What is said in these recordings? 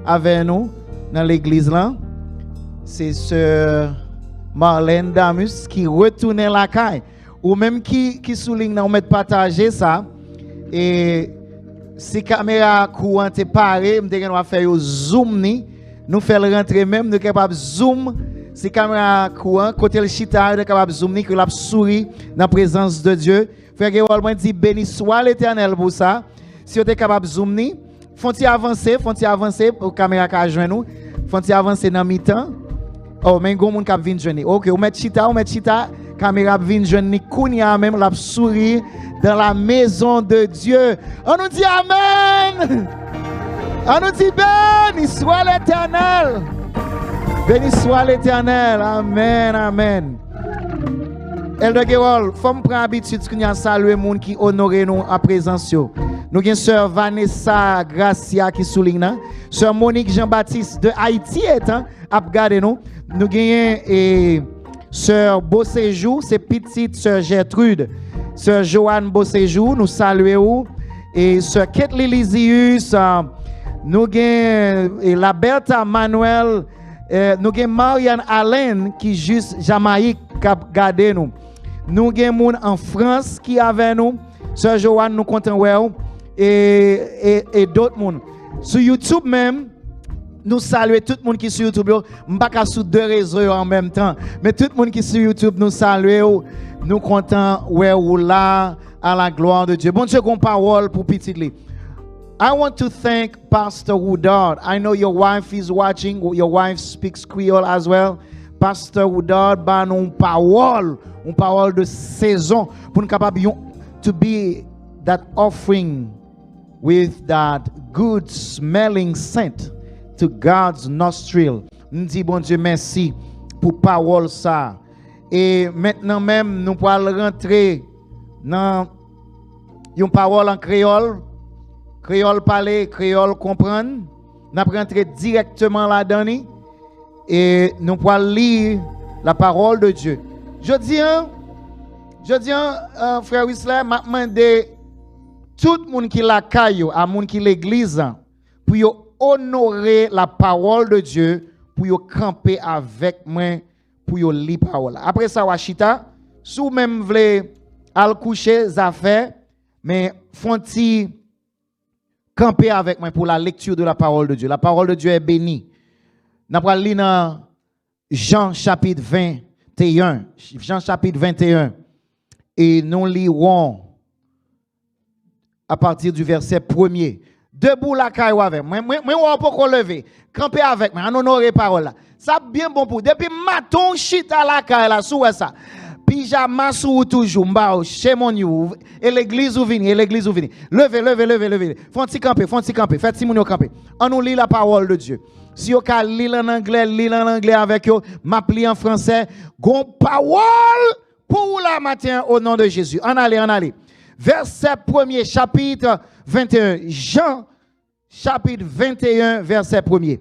avec nous dans l'église là. C'est sœur Marlène Damus qui retourne la caille. Ou même qui souligne dans mettre partager ça. Et si caméra courante est parée, on va faire un zoom ni. Nous faisons rentrer même, nous capable zoom. Si caméra courant, côté le chita, nous capable zoom ni que la souris dans la présence de Dieu. Frère Géwal dit béni soit l'Éternel pour ça. Si vous êtes capable de zoom ni, faut-il avancer pour caméra qui joindre nous. Faut-il avancer dans mi-temps. Oh, mais gon moun k'ap vinn joindre. OK, on met chita, caméra vinn joindre ni kounya même la souris dans la maison de Dieu. On nous dit amen. On nous dit béni soit l'Éternel. Béni soit l'Éternel. Amen, amen. Elder Gerol, faut me prendre habitude qu'on y a salué moun qui honore nous en présence yo. Nous avons sœur Vanessa Gracia qui souligne, sœur Monique Jean-Baptiste de Haïti étant à regarder nous. Nous avons sœur Beauséjour, c'est petite sœur Gertrude, sœur Joanne Beauséjour, nous saluons. Et sœur Kathleen Lysius, nous avons la Bertha Manuel, nous avons Marianne Allen qui juste Jamaïque qui a regardé nous. Nous avons en France qui est avec nous, sœur Joanne, nous comptons et d'autres monde. Sur YouTube même, nous saluons tout le monde qui est sur YouTube. Je ne pas sur deux réseaux en même temps. Mais tout le monde qui est sur YouTube, nous saluons. Nous comptons là à la gloire de Dieu. Bon Dieu, qu'on parole pour petit lit. I want to thank Pastor Woodard. I know your wife is watching. Your wife speaks Creole as well. Pastor Woodard, une parole de saison pour nous capable to be that offering with that good smelling scent to God's nostril. Nous disons bon Dieu merci pour parole ça. Et maintenant même nous pouvons rentrer dans une parole en créole. Créole parler, créole comprendre. Nous pouvons rentrer directement là-dedans et nous pouvons lire la parole de Dieu. Je dis, frère Whistler, m'a demandé tout le monde qui la caille, à monde qui l'église, pour honorer la parole de Dieu, pour camper avec moi, pour lire la parole. Après ça, Wachita, si vous même voulez aller coucher, ça fait, mais font-ils camper avec moi pour la lecture de la parole de Dieu. La parole de Dieu est bénie. Nous allons lire dans Jean chapitre 21. Jean chapitre 21. Et nous lirons à partir du verset 1er. Debout la caille avec moi. Moi, on peut lever. Camper avec moi. On honore la parole. Ça bien bon pour. Depuis matin, chita la caille là, sous ça. Pyjama sous toujours. Chez mon you. Et l'église ou vini. Levez. Font-ils camper. Faites-y mon camper. On nous lit la parole de Dieu. Si vous avez lire en anglais avec vous, m'appelez en français. Gon parole pour la matin au nom de Jésus. En allez. Verset 1er, chapitre 21. Jean, chapitre 21, verset 1er.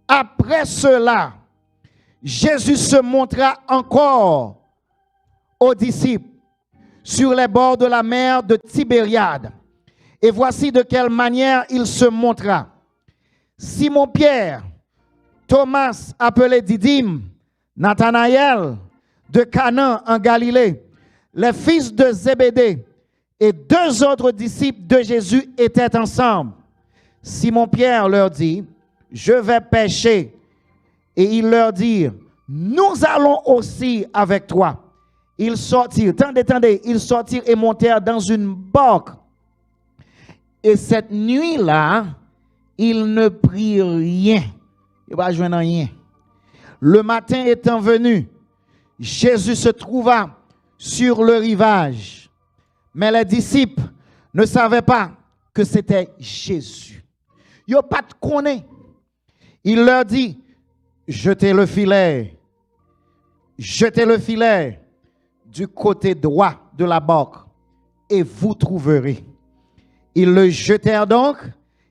Après cela, Jésus se montra encore aux disciples sur les bords de la mer de Tibériade. Et voici de quelle manière il se montra. Simon-Pierre, Thomas appelé Didyme, Nathanaël de Canaan en Galilée, les fils de Zébédée et deux autres disciples de Jésus étaient ensemble. Simon-Pierre leur dit, je vais pêcher. Et ils leur dirent, nous allons aussi avec toi. Ils sortirent, attendez, ils sortirent et montèrent dans une barque. Et cette nuit-là, ils ne prirent rien. Il va joindre rien. Le matin étant venu, Jésus se trouva sur le rivage. Mais les disciples ne savaient pas que c'était Jésus. Ils n'ont pas de connaître. Il leur dit, jetez le filet du côté droit de la barque et vous trouverez. Ils le jetèrent donc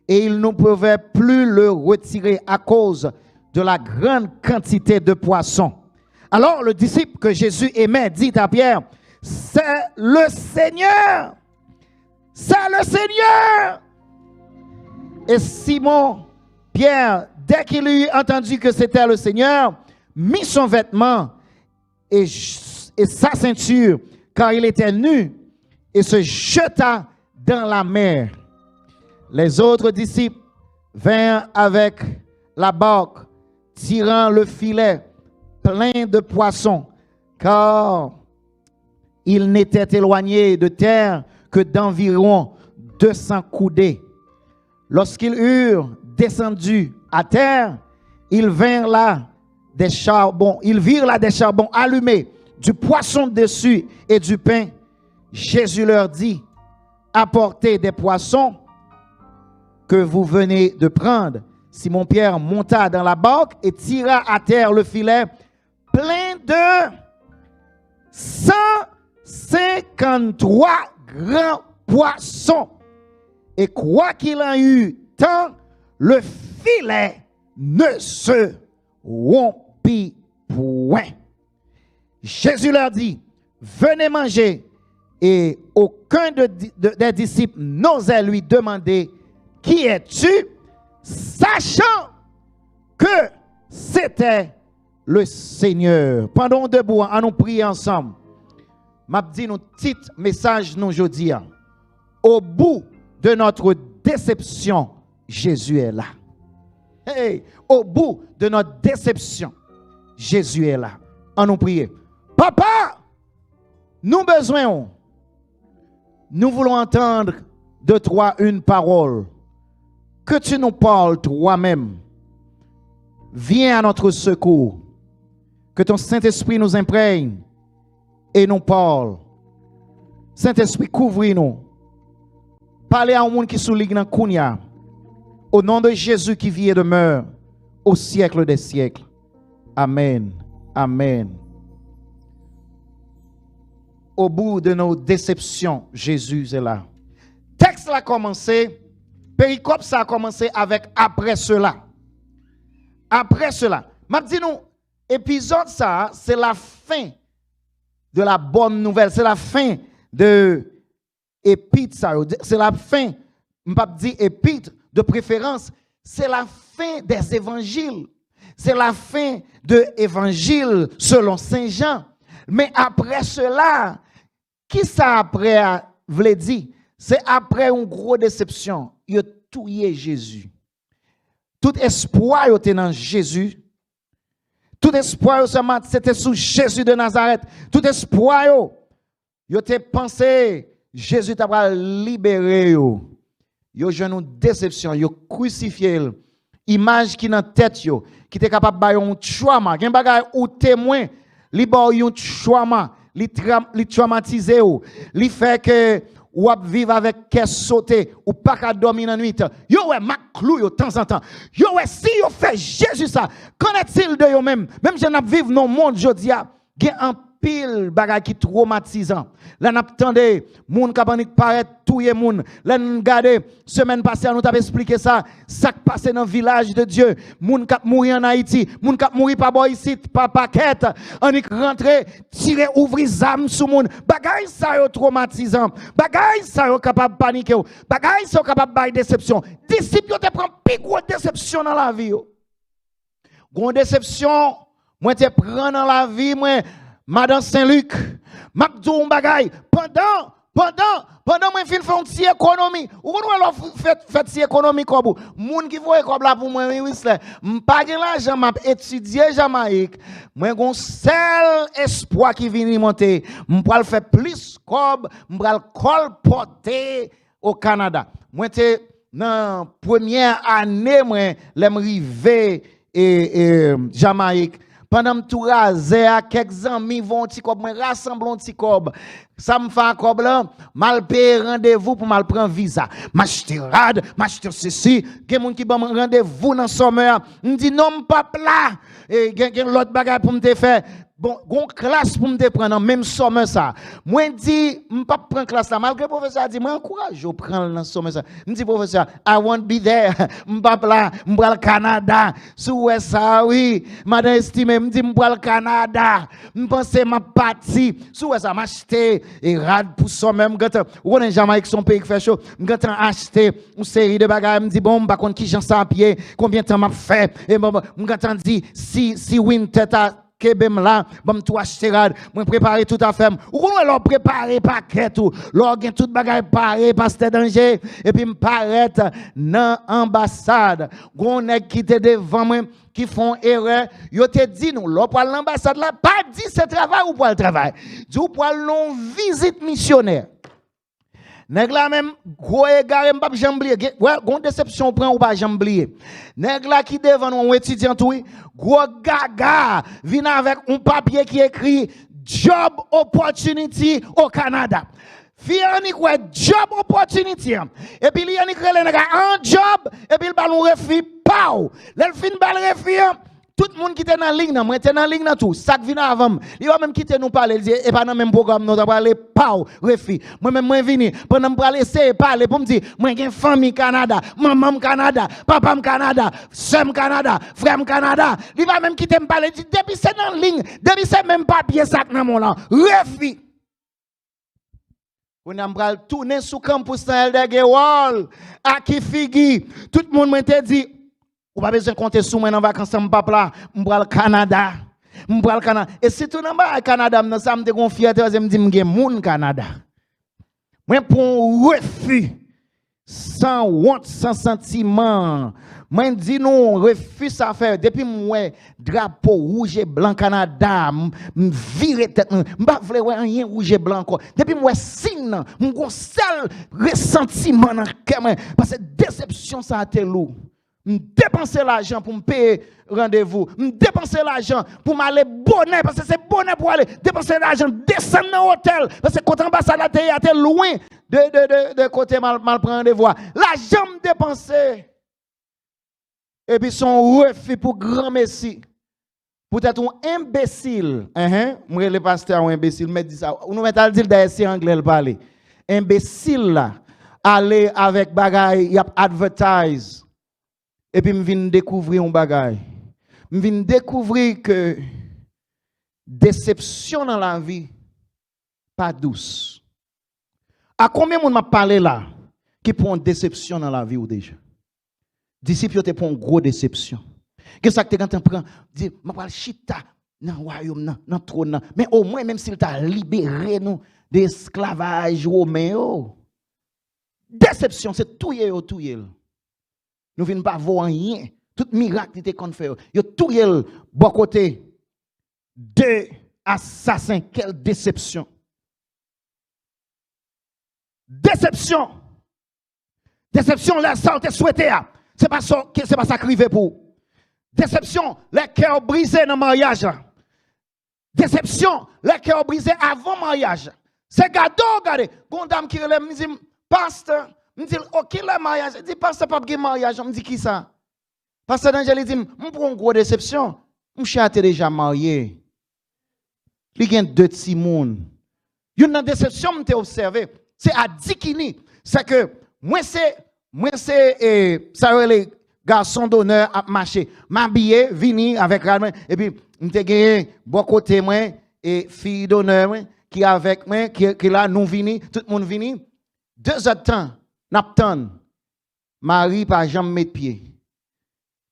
et ils ne pouvaient plus le retirer à cause de la grande quantité de poissons. Alors le disciple que Jésus aimait dit à Pierre, c'est le Seigneur. C'est le Seigneur. Et Simon Pierre, dès qu'il eut entendu que c'était le Seigneur, mit son vêtement et sa ceinture, car il était nu, et se jeta dans la mer. Les autres disciples vinrent avec la barque, tirant le filet plein de poissons, car il n'était éloigné de terre que d'environ 200 coudées. Lorsqu'ils eurent descendu à terre, ils virent là des charbons allumés, du poisson dessus et du pain. Jésus leur dit, apportez des poissons que vous venez de prendre. Simon-Pierre monta dans la barque et tira à terre le filet plein de 153 grands poissons. Et quoi qu'il en eût tant, le filet ne se rompit point. Jésus leur dit, venez manger. Et aucun des disciples n'osait lui demander, qui es-tu? Sachant que c'était le Seigneur. Pendant debout, à nous prier ensemble. M'a dit nous petit message nous aujourd'hui. Au bout de notre déception, Jésus est là. Hey, au bout de notre déception, Jésus est là. À nous prier. Papa, nous besoin. Nous voulons entendre de toi une parole. Que tu nous parles toi-même. Viens à notre secours. Que ton Saint-Esprit nous imprègne et nous parle. Saint-Esprit, couvre-nous. Parlez à un monde qui souligne dans Kounia. Au nom de Jésus qui vit et demeure au siècle des siècles. Amen. Amen. Au bout de nos déceptions, Jésus est là. Texte a commencé, péricope ça a commencé avec après cela. Après cela. M'a dit nous, épisode ça, c'est la fin de la bonne nouvelle, c'est la fin de épître ça, c'est la fin, m'a dit épître de préférence, c'est la fin des évangiles. C'est la fin de l'évangile selon Saint Jean. Mais après cela, qui ça après voulait dire? C'est après une grosse déception. Il a tué Jésus. Tout espoir était dans Jésus. Tout espoir c'était sous Jésus de Nazareth. Tout espoir il était pensé Jésus t'a libéré. Il a une déception, il a crucifié. Image qui dans tête qui était capable de un trauma, un bagage ou témoin, li ba un trauma, li traumatiser ou, li fait que ou vivre avec caisse sauté ou pas qu'à dormir la nuit. Yo ouais mak clou yo temps en temps. Yo ouais si yo fait Jésus ça, qu'en est-il de yo même je n'a vivre dans monde jodi a, gen un pile bagay qui traumatisant. Là n'a attendé moun kapanik paraît touyer moun. Là nous regarder semaine passée nous t'a expliqué ça passé dans le village de Dieu. Moun k'ap mouri en Haïti, moun k'ap mouri par boy ici, par paquet, on y rentré, tirer ouvrir zam sous moun. Bagay ça yo traumatisant. Bagay ça yo capable paniquer. Bagay ça yo capable bail déception. Disciple yo te prend plus gros déception dans la vie yo. Gon déception, moi te prend dans la vie moi Madame Saint-Luc, Mabdou Mbagay, pendant moi fin faire une petite économie. Ou qu'on fait si économie comme moun qui voit comme là pour moi oui c'est m'pas gen l'argent m'a étudier Jamaïque. Moi gon seul espoir qui vient monter, m'pral faire plus comme m'pral colporter au Canada. Moi te dans première année moi l'aime rivé et Jamaïque. Pendant que tout rasé, quelques amis vont rassembler un petit cob. Ça me fait un cob là, mal payer rendez-vous pour mal prendre visa. M'acheter rad, m'acheter ceci. Gen moun qui ba rendez-vous dans sommaire. Me dit non pas là. Et gen l'autre bagage pour me faire. Bon, gon classe pour me prendre même sommaire ça. Moi dit m'pas prendre classe là malgré professeur dit moi encourage je prendre dans sommaire ça. Me dit professeur I won't be there. M'pas là, m'bral Canada. Sous ça oui, madame estime me dit m'bral Canada. M'penser m'a parti. Sous ça m'acheter et rad pour ça même quand on est Jamaïque son pays qui fait chaud quand acheter une série de bagages me dit bon par contre qui j'en sais à pied combien de temps m'a fait et bon quand dit si winter que bem là bam tout acheter rad moi préparer tout à fait ou on leur préparer paquet tout leur gain tout bagage paré pasteur danger et puis me paraître dans ambassade gon nèg qui était devant moi qui font erreur yo te dit nous l'on pour l'ambassade là pas dit c'est travail ou pour le travail dit ou pour non visite missionnaire. Nèg la même gros égaré m'pa jamblier ouais gon déception prend ou pas jamblier nèg la qui devant nous étudiant tout gros gaga vient avec un papier qui écrit job opportunity au Canada fiani quoi job opportunity et puis il y a un job et puis il ba nous refi pao le fin bal refi tout le monde qui était dans la ligne, moi était dans la ligne tout, ça qui vient avant, il va même quitter nous parler, il dit et pas dans même programme nous va aller pao refi. Moi même moi vini pendant me parler essayer parler pour me dire moi j'ai famille Canada, maman Canada, papa Canada, soeur Canada, frère Canada, il va même quitter me parler, dit depuis c'est dans la ligne, depuis c'est même papier ça dans mon là, refi. On a m'bral tourner sous campus dans Eldegewol, à qui figi, tout le monde m'a dit ou pas besoin de compter sur moi dans vacances mon papa m'bral Canada m'bral Canada et si tout dans bas Canada me ça me te confier me dit m'gen moun Canada moi pour refus sans honte sans sentiment moi dis non refus ça faire depuis moi drapeau rouge et blanc Canada me virer tête m'pa vle ouais rien rouge et blanc encore depuis moi signe m'gon seul ressentiment dans cœur parce que déception ça a été lourd. Dépenser l'argent pour me payer rendez-vous, dépenser l'argent pour m'aller bonnet parce que c'est bonnet pour aller dépenser l'argent descendre dans l'hôtel parce que côté ambassade était loin de côté mal prendre rendez-vous. L'argent dépensé et puis son refus pour grand messie. Peut-être un imbécile, moi le pasteur un imbécile me dit ça. Nous mettons dire d'ailleurs c'est anglais le parler. Imbécile là aller avec bagaille y a advertise. Et puis, je viens découvrir un bagage. Je viens découvrir que déception dans la vie, pas douce. À combien de monde m'a parlé là qui prend une déception dans la vie ou déjà? Disciples te prend une grosse déception. Qu'est-ce que tu as prend? Dis, je vais chita dans le royaume, dans le trône. Mais au moins, même s'il t'a libéré nous d'esclavage romain. Déception, c'est tout yé. Nous ne venons pas voir rien. Tout miracle qui était qu'on fait. Yo tout yel bon côté. Deux assassins. Quelle déception. Déception. Déception, là, ça, on te souhaité. C'est pas ça qui arrive pour. Déception, les cœurs brisés dans le mariage. Déception, les cœurs brisés avant le mariage. C'est gado, regardez. Une dame qui me dit, pasteur, je me dis, ok, le mariage. Je dis, pasteur, pas de mariage. Je me dis, qui ça? Pasteur D'Angèle dit, je prends une grosse déception. Je suis déjà marié. Il y a deux petits monde. Il y a une déception, je t'ai observé. C'est à Dikini. C'est que, moi, c'est, ça les garçons d'honneur à marcher. M'habiller, venir avec Radman. Et puis, je t'ai gagné, bon côté, moi, et fille d'honneur, qui avec moi, qui là, nous vini, tout le monde vini. 2 heures de temps, n'attend. Marie, par jamais mettre pied.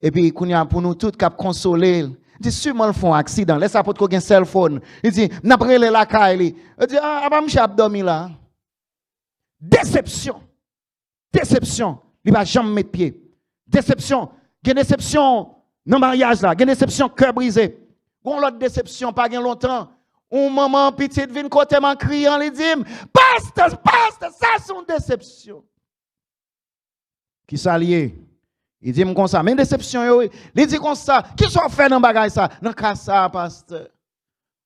Et puis, pour nous tous, cap consoler. Il dit, sûrement, ils font un accident. Laisse apporter qu'on ait un cell phone. Il dit, n'a pas la caille. Il dit, ah, bah, m'chap dormi là. Déception. Déception. Il va jamais mettre pied. Déception. Il y a une déception dans le mariage là. Il y a une déception cœur brisé. Il y a l'autre déception, pas longtemps. Un maman petite vient côté en criant, il dit, pasteur, ça c'est une déception. Qui s'allie? Il dit comme ça, mais une déception, il dit comme ça, qui sont fait dans le bagage ça? Dans le cas ça, pasteur.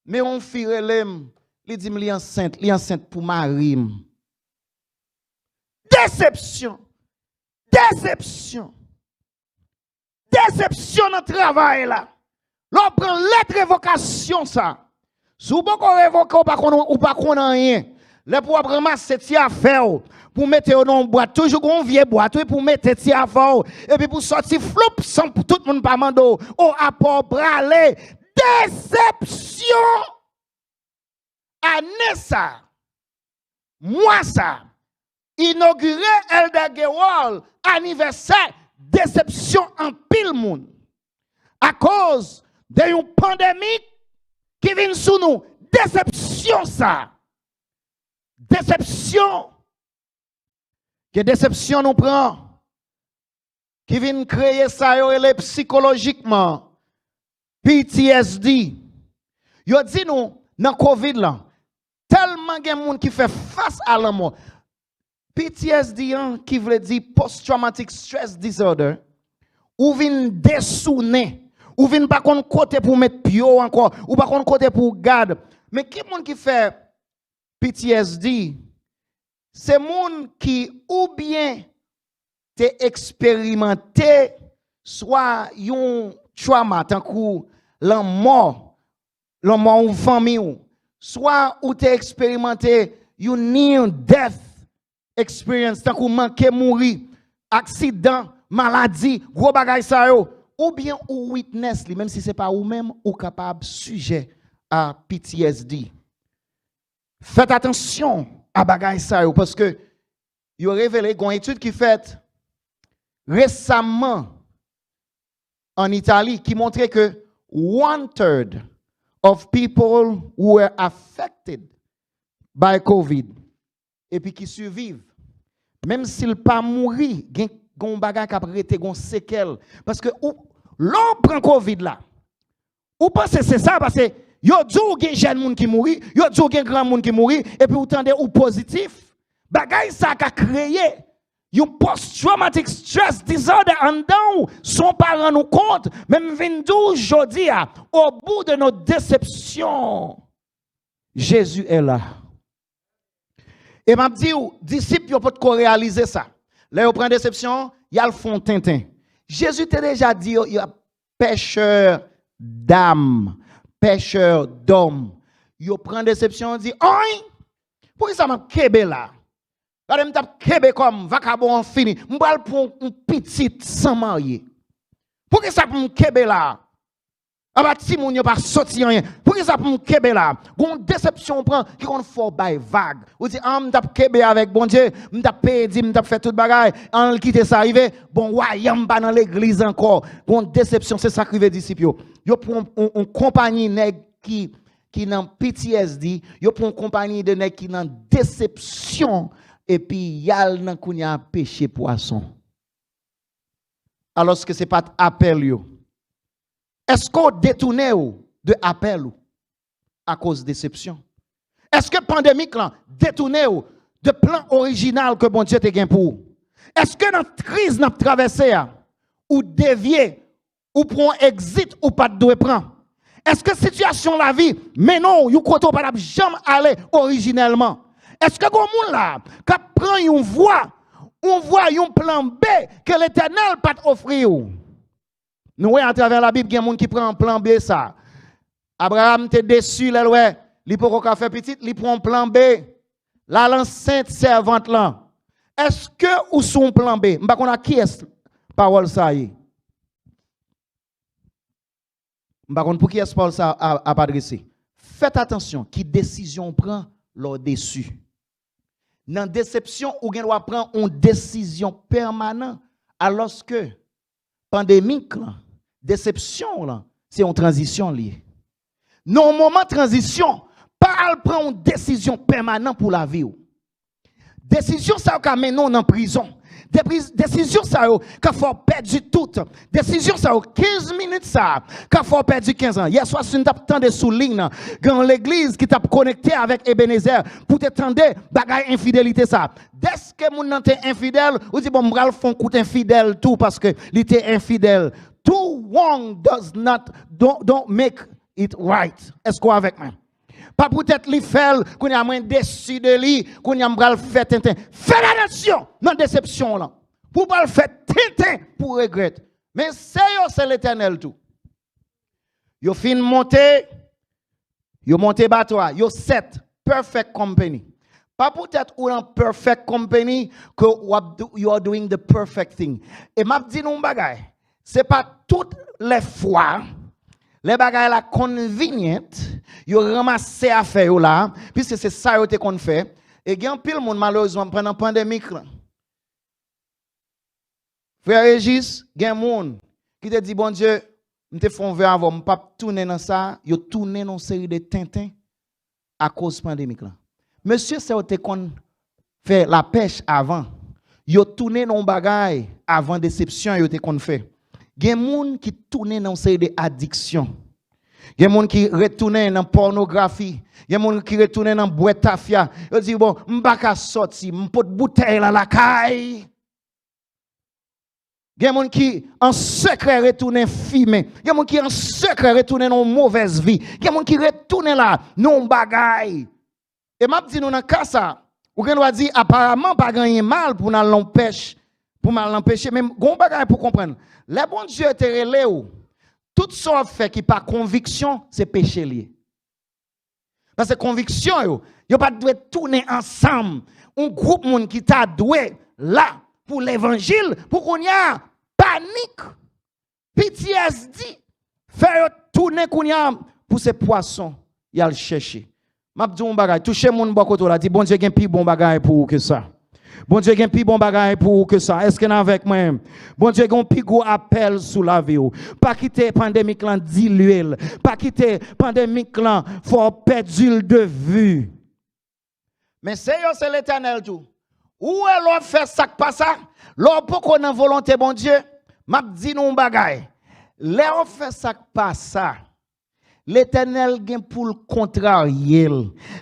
Mais on fire l'aime, il dit, il est enceinte pour Marie. Déception. Déception. Déception dans le travail là. L'on prend lettre révocation ça. Si vous ne révoquez ou pas qu'on a rien, là pour ramasser cette affaire, pour mettre dans une boîte, toujours une vieille boîte, pour mettre cette affaire, et puis pour sortir flop, sans tout le monde pas mando, au apport bralé. Déception! Anessa! Moi ça, inauguré Elder Gewol, anniversaire, déception en pile monde. À cause d'une pandémie qui vient sous nous. Déception ça. Déception. Que déception nous prend. Qui vient créer ça psychologiquement. PTSD. Yo dit nous, dans Covid là, tellement de monde qui fait face à la mort. PTSD qui veut dire post-traumatic stress disorder, ou vin dessouné, ou vin pas kon côté pour mettre pio encore, ou pas kon côté pour garde. Mais qui monde qui fait PTSD, c'est monde qui ou bien t'es expérimenté soit un trauma tant que la mort ou famille, soit ou t'es expérimenté une near death experience tant que manquer mourir, accident, maladie, gros bagay sa yo, ou bien ou witness li, même si c'est pas ou même ou capable sujet à PTSD. Faites attention à bagay sa yo parce que yo révélé une étude qui fait récemment en Italie qui montrait que 1/3 of people who were affected by COVID et puis qui survivent, même s'ils pas mourir, gon bagay qui après été gon séquelle parce que l'on prend Covid là. Ou pensez c'est ça parce que yo djou gen jeune moun qui mouri, yo djou gen grand moun qui mouri et puis ou tande ou positif. Bagay ça ka créé yon post-traumatic stress disorder en dedans, son parent nous compte, même 22 jodi au bout de notre déception, Jésus est là. Et m'a dit, disciples, ils peuvent réaliser ça. Là, ils prennent déception, ils le font tintin. Jésus t'a déjà dit, il y a pêcheur d'âme, pêcheur d'homme. Ils prennent déception, ils disent, oi, pourquoi ça m'a kébé là? Là, je tape kébé comme vagabond fini. Je vais pour une petite sans marier. Pourquoi ça pour me kébé là? Ah bah si moun yo pas sorti rien. Pourquoi ça pour me kébé là? Gon déception prend qui kon fort by vague. Ou dit m'tap kébé avec bon Dieu, m'tap pédi, m'tap fait tout bagaille, en quitter ça arrivé. Bon ouais, yam pas dans l'église encore. Gon déception c'est ça qui veut disciple yo. Yo pour une compagnie nèg qui nan PTSD, yo pour une compagnie de nèg qui nan déception et puis yal nan kounya péché poisson. Alors que c'est pas appel yo. Est-ce qu'on détourne de appel à cause de déception? Est-ce que pandémique là détourne de plan original que bon Dieu te gain pour? Est-ce que notre crise n'a traversé ou dévié ou pour un exit ou pas de prendre? Est-ce que situation la vie mais non, you koto pas jamais aller originellement? Est-ce que gon moun là qui prend une voie, on voit un plan B que l'Éternel pas offrir? Nous voyons à travers la Bible, il y a des gens qui prennent un plan B ça. Abraham était déçu, il peut faire petit, il prend un plan B. La l'enceinte servante là. Est-ce que ou son plan B? Je ne sais pas qui est parole ça y. Je ne sais pas pour qui est parole ça à adresser. Faites attention, qui décision prend leur déçu. Dans déception, ou bien doit prendre une décision permanente alors que pandémique là, déception là, c'est une transition liée. Non, moment transition, pas prendre une décision permanente pour la vie. Décision ça qu'a mené en prison. Décision ça qu'a faut perdre tout. Décision ça 15 minutes ça qu'a faut perdre 15 ans. Hier soir une tape tande sous ligne dans l'église qui t'a connecté avec Ebenezer pour te tendre bagay infidélité ça. Dès que moun nan te infidèle, ou dit bon m'bral font coup infidèle tout parce que il était infidèle. Too wrong don't make it right. Est-ce qu'on avec moi? Pas peut-être li fait qu'on y a moins déçu de lui, qu'on y a m'bral fait tintin. Fais attention dans déception là. Pour pas le faire tintin pour regretter. Mais c'est l'Éternel tout. Yo fin monter, yo monter bateau, yo set perfect company. Pas peut-être ou en perfect company que you are doing the perfect thing. Et m'a dit non bagay, c'est pas toutes les fois les bagages la convenient, yo ramasser affaire là, puisque c'est ça yo te qu'on fait Et il y a un pile monde malheureusement pendant la pandémie. Frère Régis, il y a un monde qui te dit, bon Dieu, je te fais un verre avant, je ne peux pas tourner dans ça, je tourne dans une série de tintins à cause de la pandémie. Monsieur, c'est ce qu'on fait la pêche avant. Yo tourné dans bagay avant déception yo te kon fait. Gen moun qui tourne dans série de addiction. Gen moun qui retourne dans pornographie. Gen moun qui retourne dans boîte tafia. Yo dit bon, m'pa ka sorti, m'pot bouteille la caille. Gen moun qui en secret retourne fumer. Gen moun qui en secret retourne dans mauvaise vie. Gen moun qui retourne là non bagay. Et m'a dit nous dans cas ça. Ou qu'on doit dire apparemment pas gagner mal pour nous l'empêcher, mais gon bagay pour comprendre. Les bon Dieu te relé ou tout ça fait qui pas conviction, c'est péché lié. Parce que conviction yo pas doit tourner ensemble. Un groupe monde qui t'a doué là pour l'évangile pour qu'on y a panique. PTSD faire tourner qu'on y a pour ces poissons, y a le chercher. M'a dit un bagay, toucher mon bokoto là, dit bon Dieu gen pi bon bagay pour que ça. Bon Dieu gen pi bon bagay pour que ça. Est-ce qu'on avec moi? Bon Dieu gen pi gros appel sous la vie. Pas quitter pandémique là diluer, pas quitter pandémique là faut perdre de vue. Mais c'est l'Éternel tout. Où est l'on fait ça pas ça? L'on peut qu'on a volonté bon Dieu. M'a dit un bagay. L'on fait ça pas ça. L'Éternel gen pour le contrarier.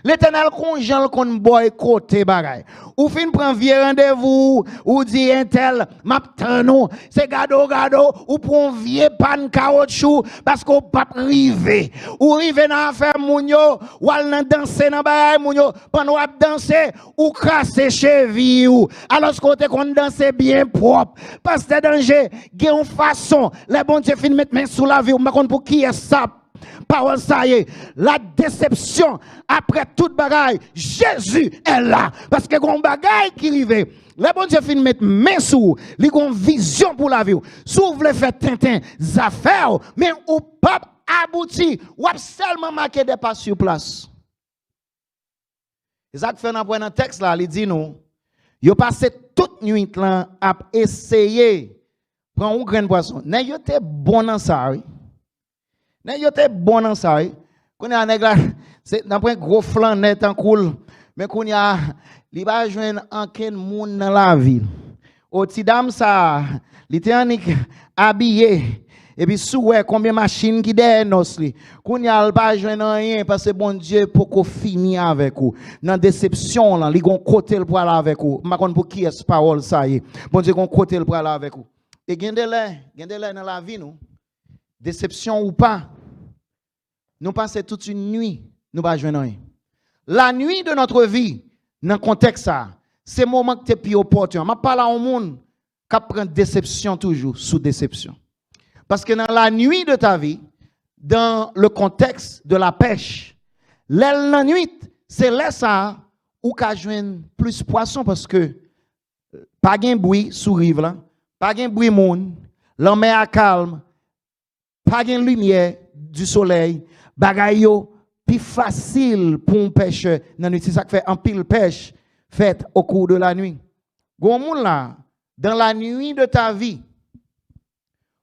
L'Éternel congèle qu'on boycotte bagay. Ou fin prend vieux rendez-vous, ou dit un tel, m'attend c'est gado, ou pour vieux pan caoutchouc, parce qu'on pas rive. Ou rive dans affaire mounio, ou al nan danser dans bagay mounio, pendant ou danser, ou casser cheville ou. Alors côté qu'on danse bien propre. Parce que danger, gen une façon, les bon Dieu fin mettre main sous la vie, ou ma pour qui est ça. Parole ça y est, la déception après toute bagaille, Jésus est là parce que gon bagaille qui rive. Le bon Dieu fin mettre main sous, li gon vision pour la vie. Sou vle faire tintin affaires mais ou pas abouti, ou seulement marquer des pas sur place. Isaac fait dans un texte là, il dit nous, yo passé toute nuit là à essayer prendre un grain poisson. N'a yo te bon dans ça. N'est yo te bon dans ça. Qu'on a nèg là, c'est d'après gros flanc net en cool, mais qu'on a li ba joindre anken moun dans la ville. Au ti dame ça, li te habillé et puis sous combien machine qui derrière nos li. Qu'on a pas joindre rien parce que bon Dieu pour qu'on finisse avec vous. Dans déception là, li gon côté pour aller avec vous. Ma konn pour qui est parole ça y. Bon Dieu gon côté pour aller avec vous. Et gen de là dans la vie nous. Déception ou pas, nous passons toute une nuit, nous ne jouons rien. La nuit de notre vie, dans le contexte ça, c'est le moment que tu es plus opportun. Je parle à un monde qui prend déception toujours sous déception. Parce que dans la nuit de ta vie, dans le contexte de la pêche, la nuit, c'est là ça où tu joindre plus poisson parce que pas de bruit sous rive là, pas de bruit monde, la mer est calme. Pas de lumière du soleil, bagay yo plus facile pour un pêcheur dans nuit. C'est ça qui fait un pile pêche faite au cours de la nuit. Gon moun là, dans la nuit de ta vie,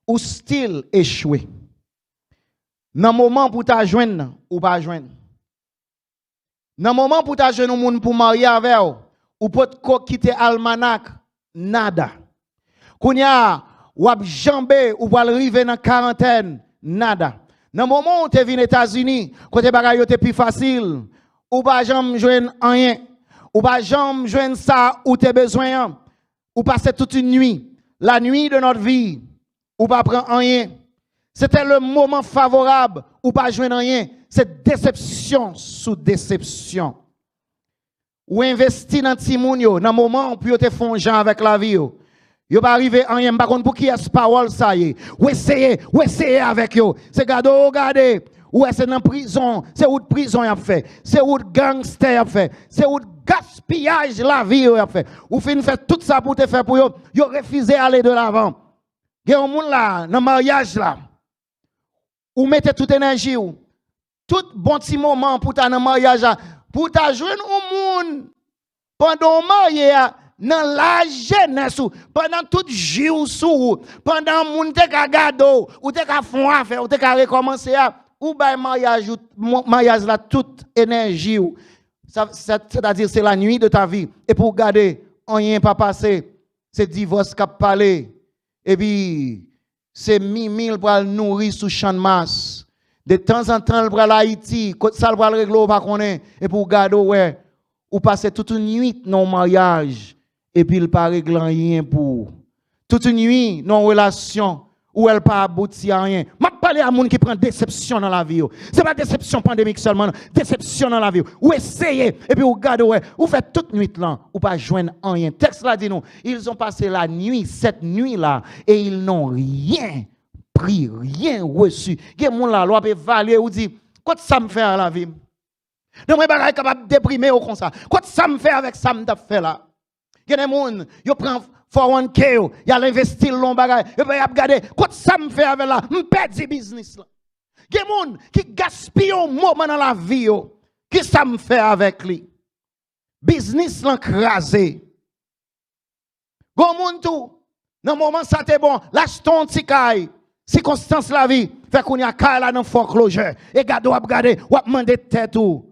ou style échoué. Dans le moment pour ta joindre ou pas joindre. Dans le moment pour ta joindre moun pour marier avec ou pour quitter almanach, nada. Kounya ou ap jambé ou pour arriver dans quarantaine, nada. Dans le moment où tu es venu aux États-Unis, côté bagay yo te plus facile, ou pas jamais joindre rien, ou pas jamais joindre ça ou tu as besoin, ou passer toute une nuit, la nuit de notre vie, ou pas prendre rien. C'était le moment favorable, ou pas joindre rien. C'est déception sous déception. Ou investir dans Timounio, dans le moment où tu te font avec la vie. Yo pas arrivé en rien, par contre pour qui est parole ça y est. Ou essayez avec yo. C'est regardez. Ou c'est dans prison, c'est où de prison y a fait. C'est où de gangster y a fait. C'est où de gaspillage la vie y a fait. Ou fin fait tout ça pour te faire pour yo, yo refusé aller de l'avant. Gen un monde là dans mariage là. Ou mettez toute énergie ou tout bon petit moment pour ta dans mariage là, pour ta joindre au monde pendant marié dans la jeunesse pendant tout jour sou pendant moun te ka gado ou te ka font affaire ou te ka recommencer ou bay mariage la toute énergie c'est-à-dire c'est la nuit de ta vie et pour garder rien pas passé c'est divorce qu'a parlé et puis c'est 1000 pour nourrir sous champ de masse de temps en temps pour l'Haïti ça le régler pas connaît et pour garder ouais ou passer toute une nuit non mariage et puis il pas régler rien pour toute une nuit non relation où elle pas abouti à rien. M'a parlé à moun qui prend déception dans la vie. C'est pas déception pandémique seulement, déception dans la vie. Ou essayez et puis ou regardez ouais, ou fait toute nuit là, ou pas joindre rien. Texte là dit nous, ils ont passé la nuit, cette nuit là et ils n'ont rien pris, rien reçu. Gen moun la loi peut évaluer ou dit, quoi ça me fait à la vie? Donc moi bagay capable de déprimer au comme ça. Quoi ça me fait avec ça me fait là? Gen des moun, yo prend 401k, il a investi long bagay, et puis il a regardé, quoi ça me fait avec là, me perd du business là. Il y a des gens qui gaspillent un moment dans la vie, qui ça me fait avec lui. Business là crasé. Gon moun tout, dans moment ça t'est bon, lâche ton petit caille, circonstance la vie, fait qu'on y a caille là dans foreclosure, et gado a regardé, ou a demandé tête ou,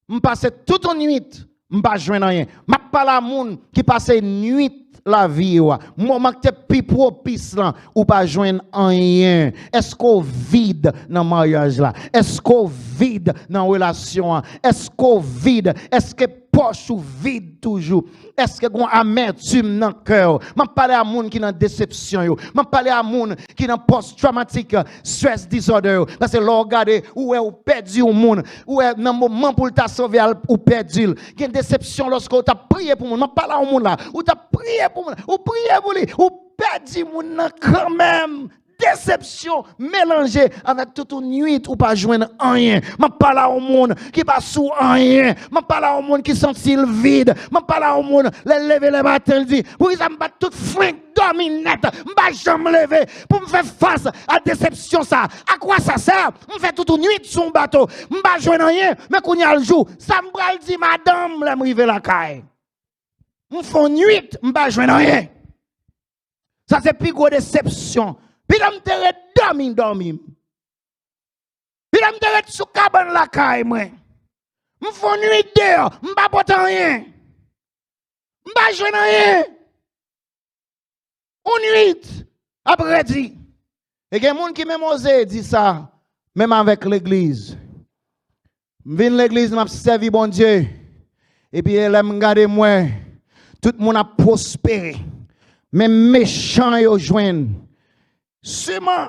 m'passe toute une nuit, m'pas joindre rien. M'a pas la moun qui passe nuit la vie moment que t'es plus propice là ou pas joindre rien est-ce qu'on vide dans mariage là est-ce qu'on vide dans relation est-ce qu'on vide est-ce que poche ou vide toujours est-ce que gon amertume dans cœur m'a parlé à moun qui dans déception yo m'a parlé à moun qui dans post traumatique stress disorder parce que l'on regarde ou est ou perdu au monde ou est dans moment pour t'a sauver ou perdu qui déception lorsque t'a prié pour moun m'a parlé au monde là ou t'a prié pour moun ou prié pour lui ou perdu moun quand même déception mélangée avec toute une nuit ou pas joindre rien. Je parle au monde qui pas sous rien. Je parle au monde qui sent le vide. Je parle au monde les lever les matins dit pour ils me battre toute fringue dominette. Je pas jamais lever pour me faire face à déception ça. À quoi ça sert? Je fais toute une nuit sur un bateau. Je pas joindre rien mais quand il y a le jour, ça me bral dit madame, là me river la caille. Je fais une nuit, je pas joindre rien. Ça c'est plus gros déception. Puis là, je me dormi. Puis là, je me sous cabane la caille, moi. Je fais nuit dehors, je ne pas rien. Je ne pas jouer rien. Une nuit, après dit. Et il y a des gens qui m'ont osé dire ça, même avec l'église. Je viens de l'église, je servi bon Dieu. Et puis, elle me regarde moi. Tout le monde a prospéré. Même méchants, ils joignent. Seulement,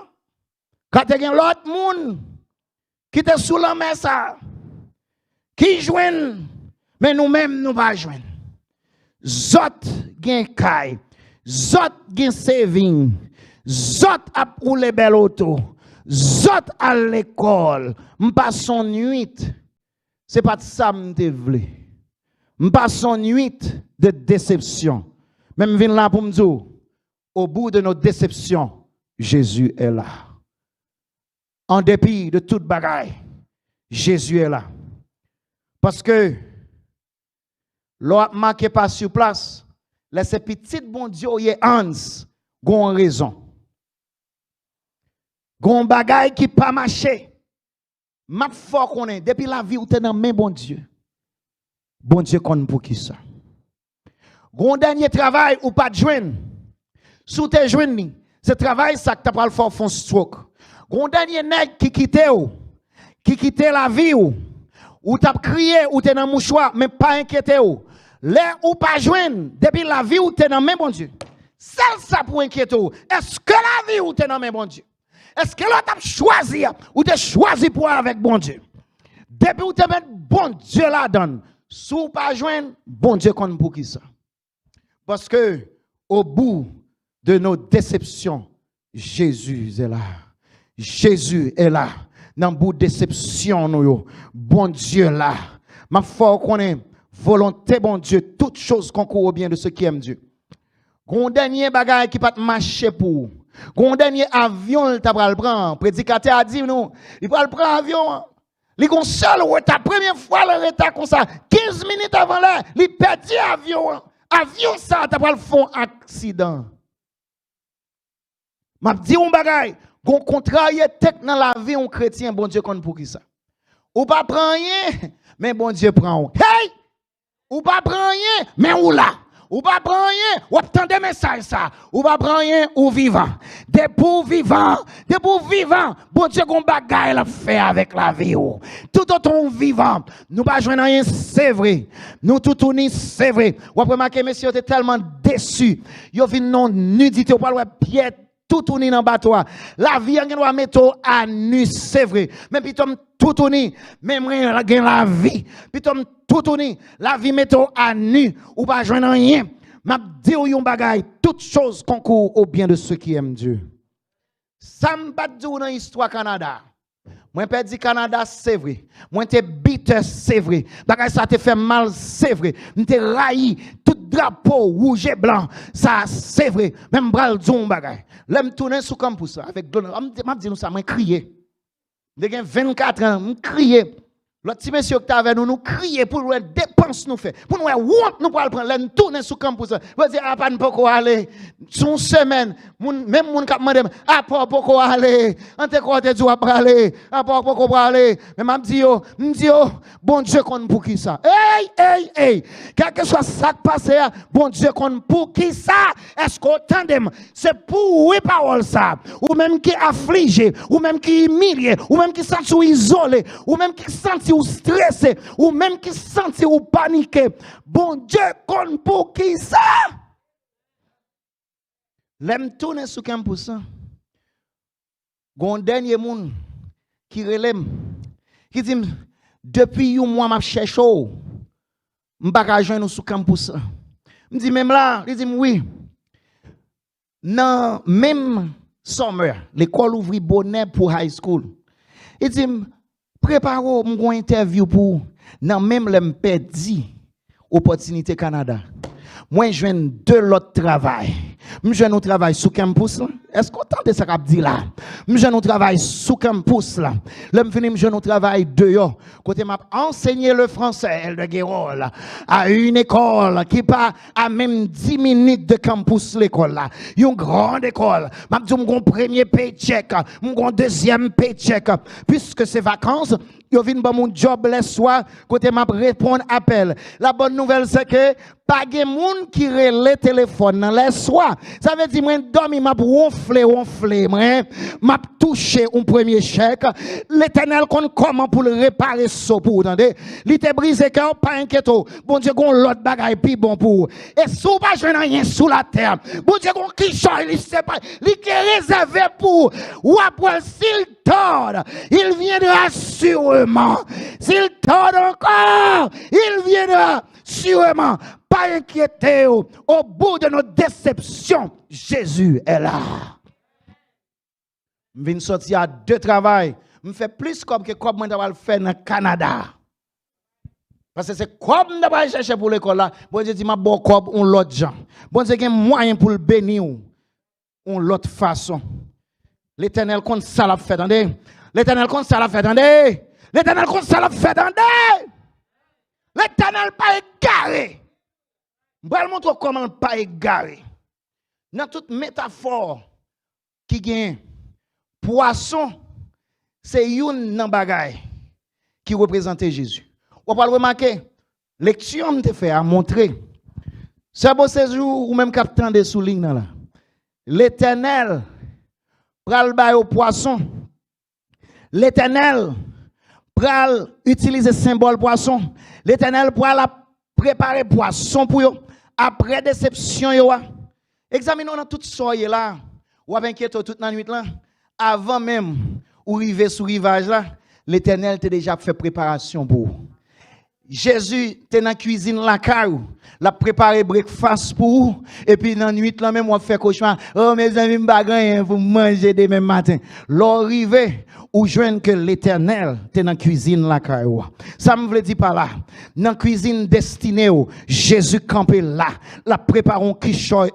quand il y a l'autre monde qui est sous la mer, qui joignent, mais nous-mêmes, nous ne pas joindre. Zot gen kay, zot gen saving, zot a roule bel auto, zot à l'école, m'pas son nuit, c'est pas ça m'te vle. M'pas son nuit de déception. Même vin là pour me dire, au bout de nos déceptions, Jésus est là. En dépit de toute bagaille, Jésus est là. Parce que l'on marqué pas sur place, laissez petit bon Dieu y Hans, gon raison. Gon bagaille qui pas marché. M'a fort connaît depuis la vie où t'es dans main bon Dieu. Bon Dieu connaît pour qui ça. Gon dernier travail ou pas de joindre. Sous tes joindre ce travail, ça que tu as faire fond stroke. Gon dernier nèg qui quitte la vie ou tu as crié ou tu es dans mouchoir, mais pas inquiété ou. Là ou pas joindre, depuis la vie où tu es dans main bon Dieu. C'est ça pour inquiéter ou. Est-ce que la vie où tu es dans main bon Dieu? Est-ce que l'autre a choisi ou tu as choisi pour aller avec bon Dieu? Depuis où tu as mis bon Dieu là-dedans, sous pas joindre, bon Dieu compte pour qui ça? Parce que au bout de nos déceptions, Jésus est là. Jésus est là. Dans le bout de déception, nous, bon Dieu là. Ma foi qu'on est volonté, bon Dieu, toutes choses concourent au bien de ceux qui aiment Dieu. Gon dernier bagage qui pas marcher pour. Gon dernier avion, il t'a pral prendre. Prédicateur a dit, non, il va prendre avion. Li gon seul retard, première fois le retard comme ça, 15 minutes avant là, li perdu avion. Avion ça t'a pas le fond accident. M'a dit un bagay, gon contrarié tête dans la vie un chrétien, bon Dieu connaît pour qui ça. Ou pas prend rien, mais bon Dieu prend. Hey! Ou pas prend rien, mais ou là. Ou pas prend rien, ou attend des messages ça. Ou pas prend rien, ou vivant. Des pour vivant, bon Dieu gon bagay la fait avec la vie ou. Tout autant vivant, nous pas joindre rien, c'est vrai. Nous tout unis, c'est vrai. Ou après marqué messieurs, t'es tellement déçu. Yo vinn non nudité, ou pas le pied tout uni dans bateau. La vie on doit mettre à nu, c'est vrai. Mais puis tout uni, même rien la vie. Puis tout uni, la vie mettre à nu ou pas joindre rien. M'a dit yon bagay, toutes choses concourent au bien de ceux qui aiment Dieu. Ça me pas dit dans l'histoire Canada. Moi pas dit Canada c'est vrai. Moi t'es bitter c'est vrai. Bagay ça te fait mal c'est vrai. M'te raï tout drapeau rouge et blanc ça c'est vrai. Même bral zon bagay. L'aime tourner sous campus avec m'a dit nous ça m'a crié. De 24 ans, m'a crié. L'autre petit monsieur qui avait nous crier pour nous dépenses nous fait. Pour nous honte nous pour prendre l'aine tourner sous campus. Vous dire ah pas ne pas aller son semaine même moun qui demande ah pas aller. On te croit tu vas aller. Ah pas aller. Mais m'a dit bon Dieu compte pour qui ça. Hey. Quel que soit ça qui passe bon Dieu compte pour qui ça. Est-ce qu'on tandem c'est pour oui parole ça ou même qui affligé ou même qui humilié ou même qui sent isolé ou même qui sent ou stressé, ou même qui senti ou paniqué. Bon Dieu, compte pour qui ça? L'aime tourner sur 15%. Gon dernier monde qui relève, qui dit, depuis un mois, je cherche, je ne peux pas joindre sur 15%. Je dis, même là, il dit, oui. Dans même summer, l'école ouvre bonnet pour high school. Il dit, préparez une interview pour dans même le perdu opportunité Canada. Moi je viens de l'autre travail. Je viens au travail sous campus là. Est-ce qu'on entend ça qu'a dit là? Je viens au travail sous campus là. Là je viens au travail dehors. Côté m'a enseigné le français de Guérol à une école qui pas à même 10 minutes de campus l'école là. Une grande école. M'a dit mon premier paycheck, mon deuxième paycheck puisque c'est vacances. Yo vinn ba mon job les soir côté m'a répondre appel. La bonne nouvelle c'est que pas de monde qui relève téléphone dans les soirs. Ça veut dire moi dormi m'a ronflé m'a touché un premier chèque. L'Éternel compte comment pour le réparer ça pour entendez. Il te brisé cœur pas inquiète. Bon Dieu gon l'autre bagaille plus bon pour. Et sous pas joindre rien sous la terre. Bon Dieu gon qui choix il sait pas. Il est réservé pour ou après s'il tord, il viendra sûrement. S'il tord encore, il viendra sûrement. Pas inquiétez au bout de notre déception, Jésus est là. Je viens sortir à deux travail. Je fais plus comme moi je vais faire dans le Canada. Parce que c'est comme je vais chercher pour l'école là. Bon Dieu dit, ma bon comme on l'autre gens. Bon Dieu a un moyen pour le bénir. On l'autre façon. L'Éternel compte ça l'a fait, attendez. L'Éternel compte ça l'a fait, attendez. L'Éternel compte ça l'a fait, attendez. L'Éternel pas égaré. Je vais vous montrer comment pas égaré. Dans toute métaphore qui gagne, poisson, c'est une nan bagay qui représente Jésus. On va le remarquer. Lecture me fait à montrer. C'est beau ce jour ou même capitaine de souligne là. L'Éternel pral bay au poisson. L'Éternel pral utiliser symbole poisson. L'Éternel pral préparer poisson pour yo. Après déception yo. Examinons dans toute soirée là. Ou inquiète toute la nuit là. Avant même ou arriver sur rivage là, l'Éternel t'a déjà fait préparation pour. Jésus était dans la cuisine la caillou, l'a préparé breakfast pour vous, et puis dans la nuit là même on fait cauchemar. Oh mes amis, m'bagay vous manger demain matin. L'arrivée ou joindre que l'Éternel était dans la cuisine la caillou. Ça me veut dire par là, dans la cuisine destinée Jésus campé là, la prépare un quichoy.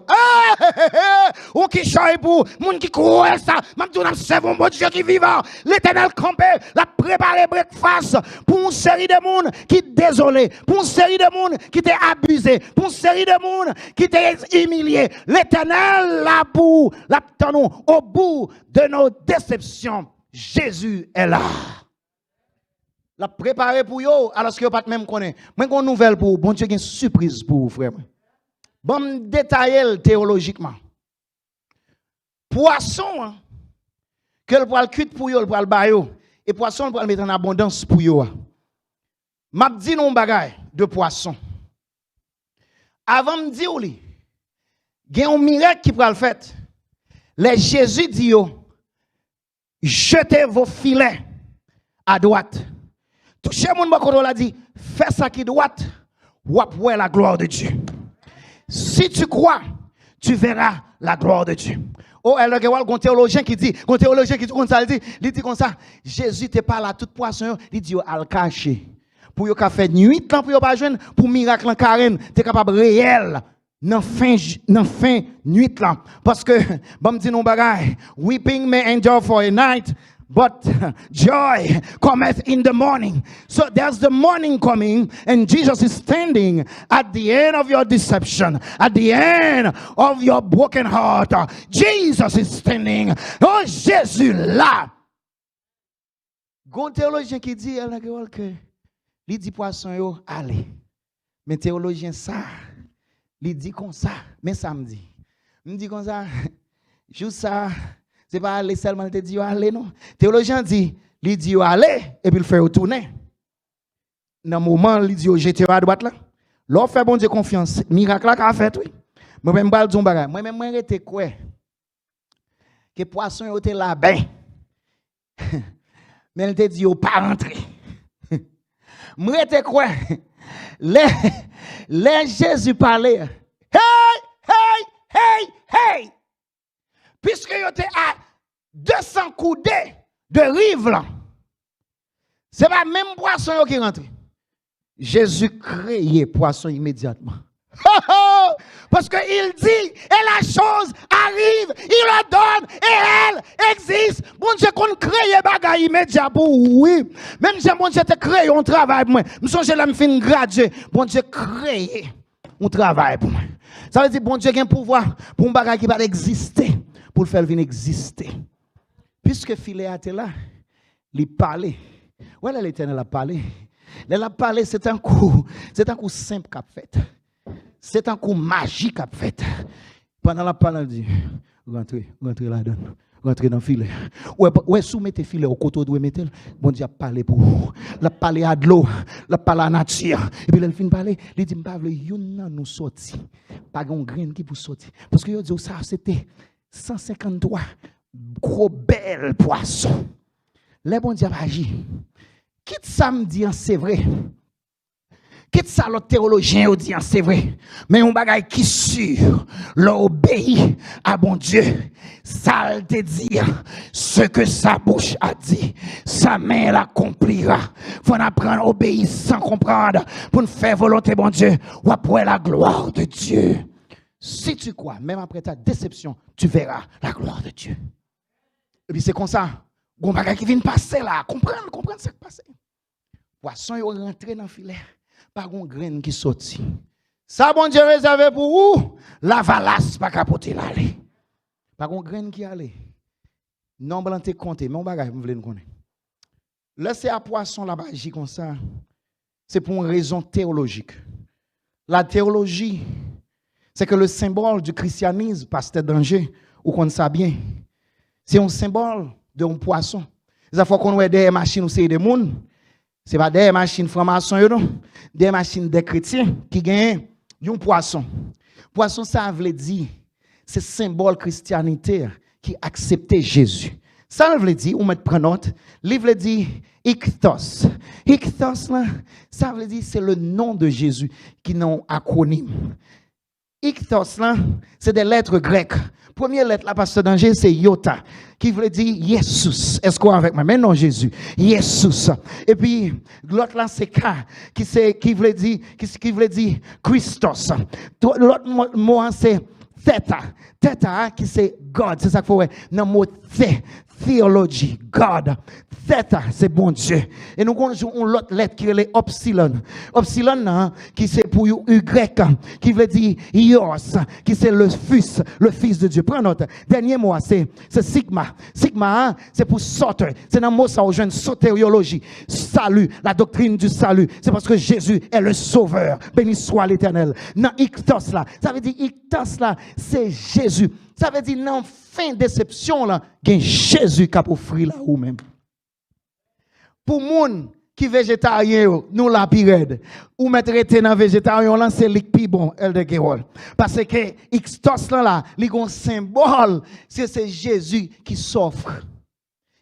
On quichoy pour moun qui croit ça, même tout c'est bon Dieu qui vivant. L'Éternel campé, la préparé breakfast pour une série de monde qui désolé, pour une série de monde qui t'est abusé, pour une série de monde qui t'est humilié. L'Éternel là pour au bout de nos déceptions. Jésus est là. La préparé pour yo alors que yo pas même connaît. Moi une nouvelle pour bon Dieu, une surprise pour vous frère. Bon détailler théologiquement. Poisson que le poil cuit pour yo, le poil ba yo et poisson le poil mettre en abondance pour yo. M'a dit non bagay de poisson. Avant me dire li, il y a un miracle qui pral fait. Les Jésus dit yo, jetez vos filets à droite. Touchez mon bakoto la dit, fais ça qui droite, ou après la gloire de Dieu. Si tu crois, tu verras la gloire de Dieu. Oh, elle a un théologien qui dit comme ça, il dit comme ça, Jésus te parle à tout poisson, il dit al caché. Pour yo ka fait nuit là pour yo pas joindre pour miracle en carène, tu es capable réel. Dans fin nuit là parce que bon dit non bagay weeping may endure for a night but joy cometh in the morning. So there's the morning coming and Jesus is standing at the end of your deception, at the end of your broken heart. Jesus is standing. Oh Jésus là. Gon théologien qui dit que il dit poisson yo allez. Mais théologien ça il dit comme ça, mais samedi. Il me dit comme ça, juste ça, c'est pas aller seulement, il te dit aller, non. Théologien dit, il dit aller, et puis il fait retourner. Dans le moment, il dit jeter à droite là. L'on fait bon Dieu confiance. Miracle là qu'a fait, oui. Moi-même, je dis moi-même, moi, j'étais quoi? Que poisson était là, ben. Mais il te dit, pas rentrer. Moi, j'étais quoi? Les Jésus parlait. Hey! Puisque vous êtes à 200 coudées de rive là. Ce n'est pas même poisson qui rentre. Jésus crée poisson immédiatement. Parce qu'il dit, et la chose arrive, il la donne, et elle existe. Bon Dieu, qu'on crée bagaille immédiat pour oui. Même si bon Dieu te crée un travail pour moi. Je songe là, je fin graduer. Bon Dieu crée un travail pour moi. Ça veut dire, bon Dieu a un pouvoir pour un bagaille qui va exister, pour le faire venir exister. Puisque filet a été là, il parlait. Voilà l'Éternel a parlé. Il a parlé, c'est un coup simple qu'a fait. C'est un coup magique qu'a fait. Pendant la parole, il dit, rentrez là-dedans. Rentrez dans le filet. Ouais, soumettez filet au côté où vous mettez. Bon Dieu a parlé pour vous. Il a parlé à de l'eau. Il a parlé à la nature. Et puis il fin de parler. Il dit, nous sorti. Pas de grain qui pour sortir. Parce que il dit, ça c'était 153 gros belles poissons. Les bon Dieu a agi. Quitte samedi, c'est vrai. Quitte ça, l'autre théologien dit, c'est vrai. Mais on bagaille qui sûr, l'obéit à bon Dieu. Ça te dit, ce que sa bouche a dit, sa main l'accomplira. Faut apprendre à obéir sans comprendre, pour nous faire volonté bon Dieu, ou après la gloire de Dieu. Si tu crois, même après ta déception, tu verras la gloire de Dieu. Et puis c'est comme ça, on bagaille qui vient passer là, comprendre ce qui passe. Poisson est rentré dans le filet. Pas de graine qui sorti. Ça, bon Dieu réservé pour vous, la valasse pas capoter l'aller. Pas de graine qui allait. Non, blanc te compté, mais on bagage, vous voulez nous connaître. Laissez à poisson là-bas, agir comme ça. C'est pour une raison théologique. La théologie, c'est que le symbole du christianisme, pasteur Danger, ou qu'on sait bien, c'est un symbole d'un poisson. Il faut qu'on ait des machines ou c'est des monde. Ce n'est pas des machines francs-maçons, des machines des chrétiens qui gagnent un poisson. Poisson, ça veut dire, c'est symbole christianité qui acceptait Jésus. Ça veut dire, on met prendre note, livre dit Ichthos. Ichthos là, ça veut dire c'est le nom de Jésus qui n'a acronyme. Ichthos là, c'est des lettres grecques. Première lettre là, pasteur Danger, c'est Iota, qui veut dire Jesus. Est-ce qu'on est avec moi? Mais non, Jésus. Jesus. Et puis, l'autre là, c'est K, qui veut dire Christos. L'autre mot, c'est Theta. Theta, qui c'est God. C'est ça qu'il faut voir. Dans le mot Theology, God. Theta, c'est bon Dieu. Et nous avons l'autre lettre qui est Upsilon. Upsilon, qui c'est pour Y, qui veut dire Ios, qui c'est le fils de Dieu. Prends note. Dernier mot, c'est Sigma. Sigma, c'est pour sortir. C'est dans le mot ça, on joue sotériologie. Salut, la doctrine du salut. C'est parce que Jésus est le sauveur. Béni soit l'Éternel. Dans Ichthos là, ça veut dire Ichthos là, c'est Jésus. Ça veut dire, non, fin déception, là, il y a Jésus qui a offert là ou même. Pour les gens qui sont végétariens, nous la pirède. Ou mettre dans végétarien, là, c'est le plus bon, elle de Guérol. Parce que Ichthos là, il y a un symbole, c'est Jésus qui s'offre.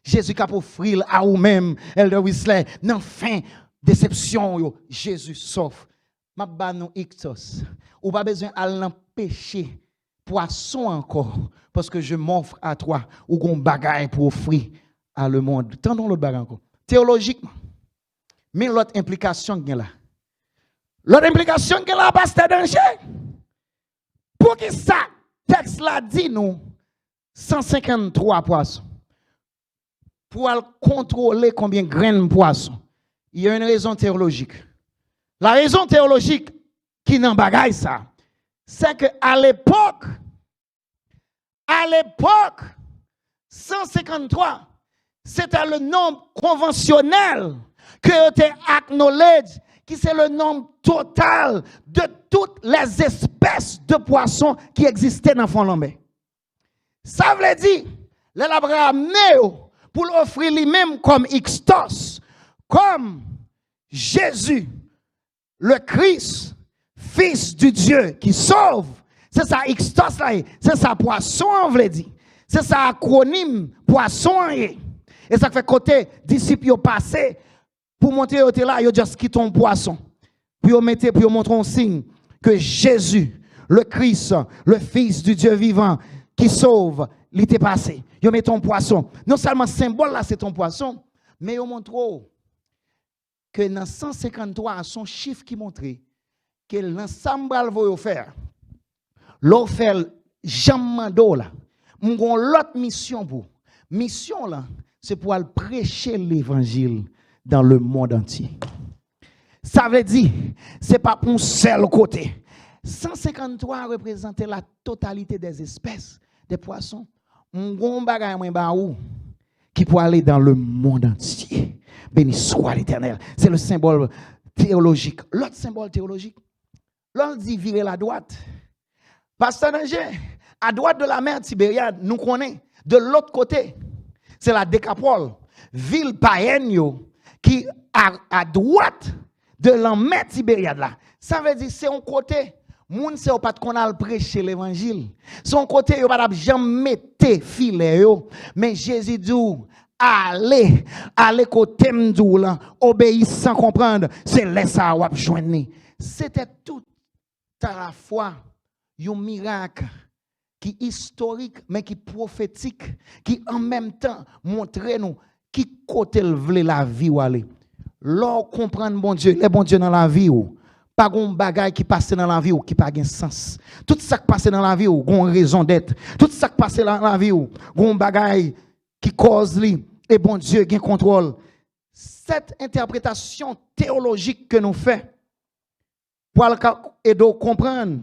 Jésus qui a offert à ou même, elle de Whistler. Non, fin déception, Jésus s'offre. Ma banon Ichthos. Ou pas besoin d'aller dans péché. Poisson encore, parce que je m'offre à toi, ou qu'on bagaille pour offrir à le monde. Tendons l'autre bagaille encore. Théologiquement, mais l'autre implication qu'il y a là. L'autre implication qu'il y a là, pasteur Danger. Pour que ça, texte là dit nous, 153 poissons. Pour contrôler combien de graines de poissons, il y a une raison théologique. La raison théologique qui n'en bagaille ça, c'est qu'à l'époque, 153, c'était le nombre conventionnel que était acknowledged, qui c'est le nombre total de toutes les espèces de poissons qui existaient dans le fond de la mer. Ça veut dire, l'Abraham pour l'offrir lui-même comme Ichthos, comme Jésus, le Christ, Fils du Dieu qui sauve. C'est ça, Ichthos là, c'est ça, poisson, on veut dire. C'est ça, acronyme, poisson. Et ça fait côté, disciples ont passé, pour monter au là, ils ont juste quitté un poisson. Puis ils montrent un signe que Jésus, le Christ, le Fils du Dieu vivant, qui sauve, il était passé. Ils mettent un poisson. Non seulement symbole là, c'est ton poisson, mais ils montrent que dans 153, son chiffre qui montrait que l'ensemble va faire. L'offre jamais là. M'gon l'autre mission pour. Mission là, c'est pour aller prêcher l'évangile dans le monde entier. Ça veut dire, c'est pas pour un seul côté. 153 représente la totalité des espèces des poissons. M'gon bagay mwen ba ou qui pour aller dans le monde entier. Béni soit l'Éternel. C'est le symbole théologique. L'autre symbole théologique, l'on dit virer la droite. Pasteur Danger, à droite de la mer Tibériade, nous connaissons. De l'autre côté, c'est la Décapole, ville païenne qui à droite de la mer Tibériade là. Ça veut dire c'est un côté, moun c'est pas qu'on a prêcher l'évangile. Son côté yo pas jamais mettre filet yo, mais Jésus dit allez côté m'dou là, obéir sans comprendre, c'est laisser ou joindre. C'était tout à la fois un miracle qui est historique, mais qui est prophétique, qui en même temps montre nous qui côté veut la vie ou aller. L'on comprend bon Dieu, les bons Dieu dans la vie ou pas gon bagay qui passe dans la vie ou qui pas gain sens. Tout ça qui passe dans la vie ou gon raison d'être. Tout ça qui passe dans la vie ou gon bagay qui cause li et bon Dieu gain contrôle. Cette interprétation théologique que nous faisons pour aider à comprendre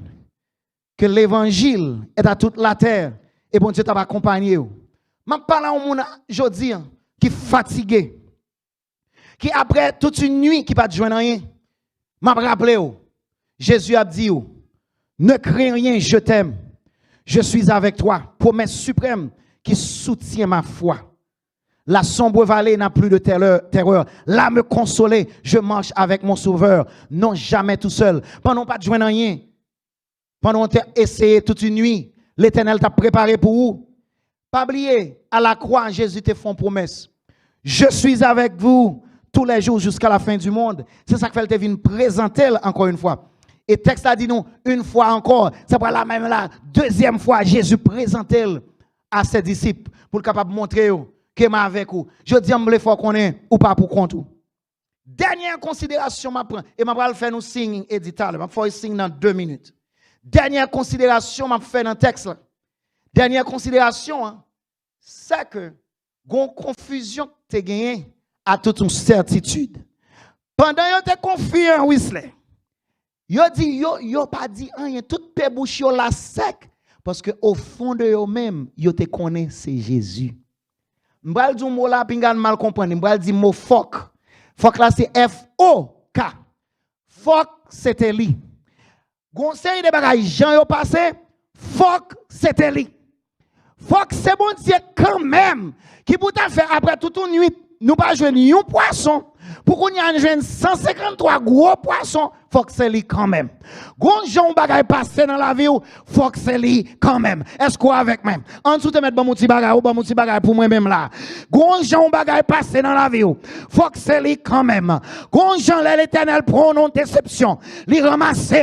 que l'évangile est à toute la terre et bon Dieu t'a accompagné. Je parle à un monde aujourd'hui qui est fatigué, qui après toute une nuit qui ne peut pas joindre rien. Je me rappelle, Jésus a dit, ne crains rien, je t'aime. Je suis avec toi. Promesse suprême qui soutient ma foi. La sombre vallée n'a plus de terreur. Là me consoler, je marche avec mon sauveur. Non, jamais tout seul. Pendant pas de joindre rien. Pendant que tu as essayé toute une nuit, l'Éternel t'a préparé pour vous. Pas oublier, à la croix, Jésus te fait une promesse. Je suis avec vous tous les jours jusqu'à la fin du monde. C'est ça qu'elle te vient présenter encore une fois. Et le texte a dit nous, une fois encore, c'est pas la même là, deuxième fois, Jésus présente à ses disciples pour le capable de montrer que je avec vous. Je dis, je faut qu'on est ou pas pour compte. Dernière considération, et je vais faire nous signe édital. Je vais faire un signe dans 2 minutes. Dernière considération, je vais faire dans le texte. Là. Dernière considération, hein, c'est que une confusion que tu as gagnée à toute une certitude. Pendant que tu es confiant en Whistler, yo dit yo pas dit rien, toute pe bouche yo la sec parce que au fond de yo même, yo te connaît c'est Jésus. M'bral di mot là pingan mal comprendre, m'bral di mot fuck. Fuck là c'est F O K. Fuck c'était lui. Conseil de bagay Jean yo passé, fuck c'était lui. Fuck c'est bon Dieu quand même qui pour ta faire après toute une nuit, nous pas jouer un poisson. Pour qu'on y ait 153 gros poissons, faut que c'est lui quand même. Gon Jean bagay passé dans la vie, faut que c'est lui quand même. Est-ce qu'on avec même? En dessous te mettre bon petit bagay ou bon petit bagay pour moi même là. Gon Jean bagay passé dans la vie, faut que c'est lui quand même. Gon Jean l'Éternel prend non déception, li ramasse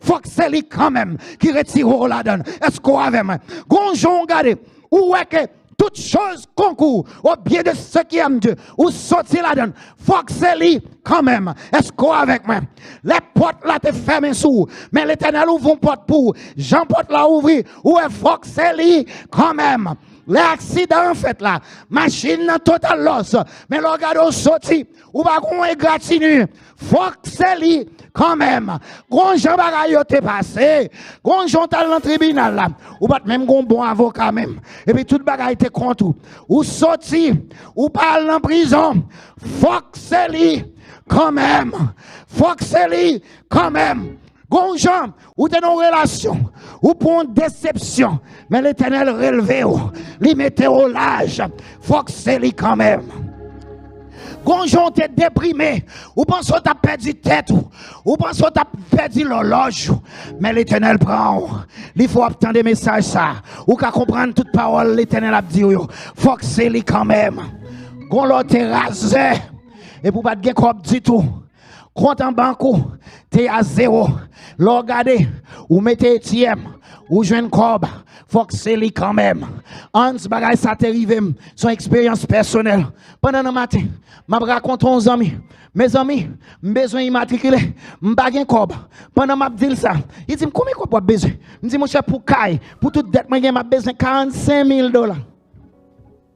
faut que c'est lui quand même qui retire la donne. Est-ce qu'on avec même? Gon Jean regarde où est que toutes choses concourent au bien de ceux qui aiment Dieu. Ou sortir la donne. Faut que c'est lui quand même. Est-ce qu'on avec moi? Les portes là te ferment sous. Mais l'Éternel ouvre une porte pour. Jean porte là ouvrir. Ou est faut que c'est lui quand même. L'accident en fait là. Machine dans total loss. Mais le regard au sorti. Ou pas qu'on est gratinu. Faut que c'est lui quand même. Gon Jean bagay yo te passé. Gon Jean dans le tribunal là. Ou pas même gon bon avocat même. Et puis tout bagay te contre. Ou sorti. Ou parle en prison. Faut que c'est lui quand même. Faut que c'est lui quand même. Gon Jean, ou t'es dans relation, ou pour une déception, mais l'Éternel relevé, lui mettez au large. Faut que c'est lui quand même. Gonjon t'es déprimé, ou pense que t'as perdu tête, ou pense que t'as perdu l'horloge, mais l'Éternel prend. Il faut obtenir des messages ça, ou qu'à comprendre toute parole l'Éternel a dit, faut que c'est lui quand même. Gonjon t'es rasé, et pour pas te gagner du tout. Compte en banque, t'es à 0. Regardez, ou mettez ATM, ou jouez une corbe. Faut que c'est lui quand même. Hans bagay ça t'arrive, son expérience personnelle. Pendant le matin, m'a raconté aux amis. Mes amis, besoin immatriculé, m'pa gen corbe. Pendant m'a dit ça, il dit combien quoi pour besoin? Me dit mon cher pour caille, pour toute dette moi m'a besoin $45,000.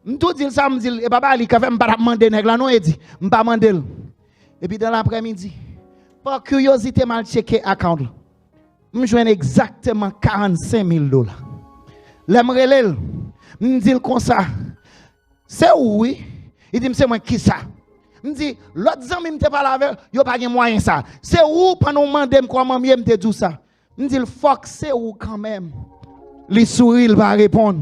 M'tout dit ça, me dit et papa ali ka fait m'pa demander nèg là non il dit, m'pa demander. Et puis dans l'après-midi, par curiosité, mal checké account. Je joue exactement $45,000. L'aimerait me dit comme ça. C'est où oui? Il dit c'est moi qui ça? Me dit l'autre ami me te parle avec, yo pas gen moyen ça. C'est où pendant demander comment me te dit ça? Me dit fuck c'est où quand même. Les souris il va répondre.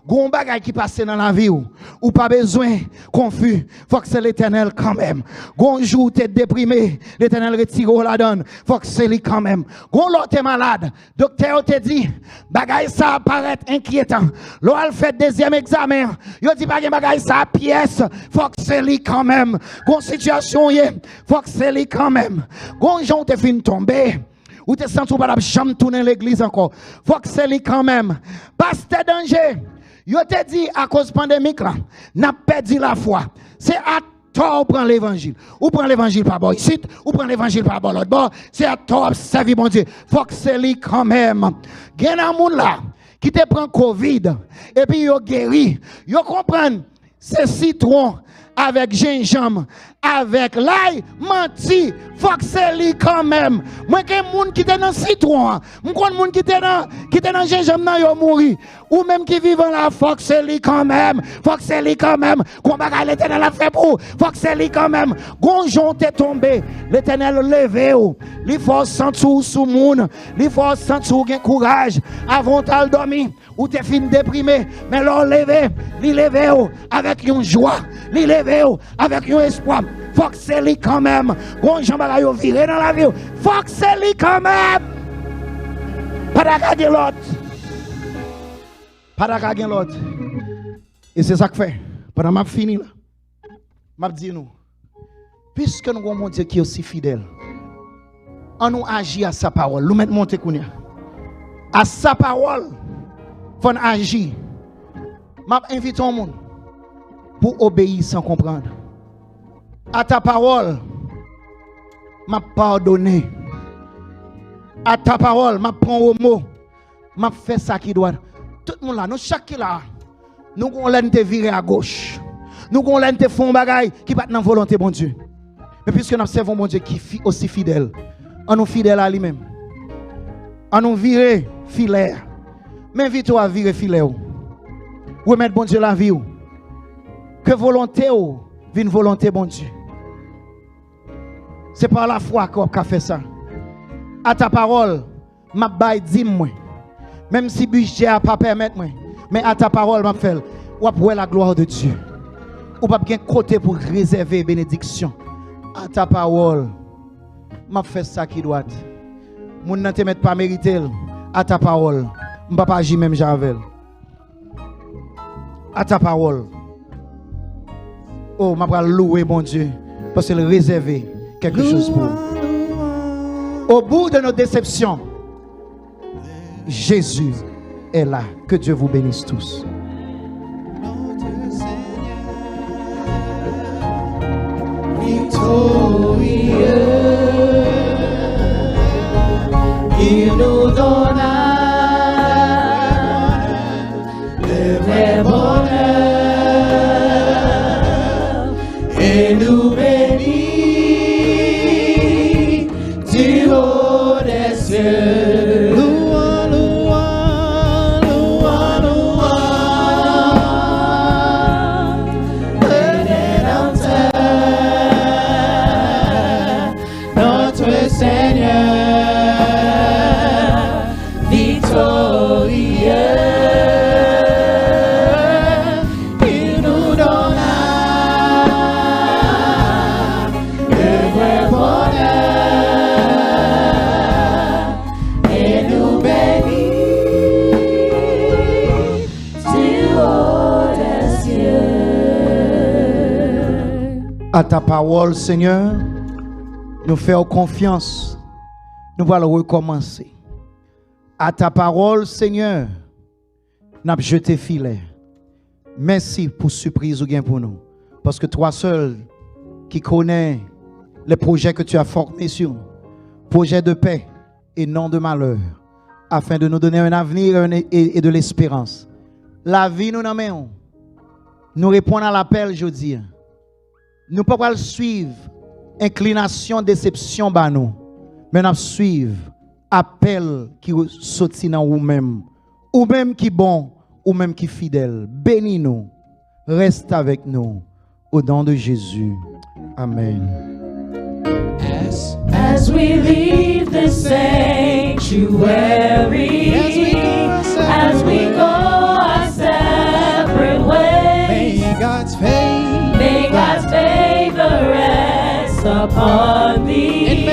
Gon bagay qui passe dans la vie ou pas besoin confus, faut que c'est l'Éternel quand même. Gon jour t'es déprimé, l'Éternel retire la donne, faut que c'est lui quand même. Gon l'autre t'es malade, docteur te dit bagay ça paraît inquiétant. L'on fait deuxième examen, yo dit bagay ça pièce, faut que c'est lui quand même. Gon situation y faut que c'est lui quand même. Gon jour t'es fin tomber. Ou t'es senti ou pas la chambre tourner l'église encore. Faut que c'est lui quand même. Pasteur danger. Yo te dit à cause pandémique là, n'a perdu la foi. C'est à toi ou prend l'évangile. Ou prend l'évangile par bord ici, ou prend l'évangile par bord l'autre bord. C'est à toi servir mon Dieu. Faut que c'est lui quand même. Gen un monde là qui te prend Covid et puis yo guéri. Yo comprendre c'est citron avec gingembre, avec l'ail, menti, faut que c'est lui quand même. Moi, que moun qui est dans citron, moi, que moun qui est dans gingembre, nan yo mouri. Ou même qui vivent là, faut que c'est lui quand même. Faut que c'est lui quand même. Combat l'Éternel a fait pour. Faut que c'est lui quand même. Gonjon t'est tombé. L'Éternel levé ou. Il faut sentir sous moun. Il faut sentir gain courage. Avant de dormir. Ou t'es fin déprimé. Mais l'on levé. Il levé ou. Avec une joie. Il levé ou. Avec un espoir. Faut que c'est lui quand même. Gonjon bagay yo viré dans la vie. Faut que c'est lui quand même. Pas de regarder l'autre. Pas de regarder l'autre. Et c'est ça que fait. Pendant que je fini là, je dis nous, puisque nous avons un Dieu qui est aussi fidèle, on nous agit à sa parole. Nous mettons monter à sa parole, il faut agir. Je invite tout le monde pour obéir sans comprendre. À ta parole, je pardonne. À ta parole, je prends au mot. Je fais ça qui doit. Tout le monde là, nous chaque là, nous allons te virer à gauche. Nous allons te faire un bagage qui va dans la volonté de bon Dieu. Mais puisque nous servons mon Dieu qui est aussi fidèle, on nous fidèle à lui-même. On nous virer filaire. Mais invite-toi à virer filaire. Remettre bon Dieu la vie. Que volonté vienne volonté bon Dieu. C'est par la foi qu'on a fait ça. À ta parole, ma baille dis-moi. Même si budget n'a pas permettre moi, mais à ta parole m'a fait. Ou après la gloire de Dieu. Ou pas bien côté pour réserver bénédiction. À ta parole, m'a fait ça qui doit. Mon ne te met pas mériter. À ta parole, m'a pas agir même j'avais. À ta parole. Oh, m'a pas louer bon Dieu parce qu'il réservé quelque chose pour. Au bout de nos déceptions, Jésus est là. Que Dieu vous bénisse tous. Il nous donna le vrai bonheur et nous bénit du haut des cieux. Loua, loua, loua, loua, le Rédempteur, notre Seigneur. À ta parole, Seigneur, nous faisons confiance. Nous allons recommencer. À ta parole, Seigneur, nous avons jeté filet. Merci pour surprise ou bien pour nous. Parce que toi seul qui connais les projets que tu as formés sur nous, projets de paix et non de malheur, afin de nous donner un avenir et de l'espérance. La vie nous n'amène. Nous répondons à l'appel, je dis. Nous ne pouvons pas suivre inclination, déception, mais nous suivre appel qui sortit dans nous-mêmes, ou même qui bon, ou même qui fidèle. Bénis-nous, reste avec nous, au nom de Jésus. Amen. As we leave the sanctuary, as we go our separate ways, may God's favor rest upon thee. And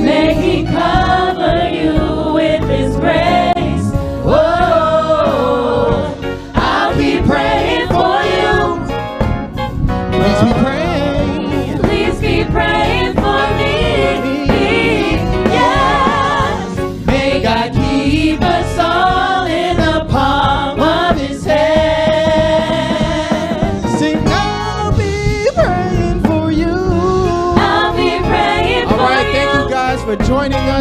may He cover you with His grace. Oh, I'll be praying for you. Please be praying. Please be praying for me. Yes. May God keep us all in the palm of His hand. Sing, I'll be praying for you. I'll be praying for you. All right, thank you guys for joining us.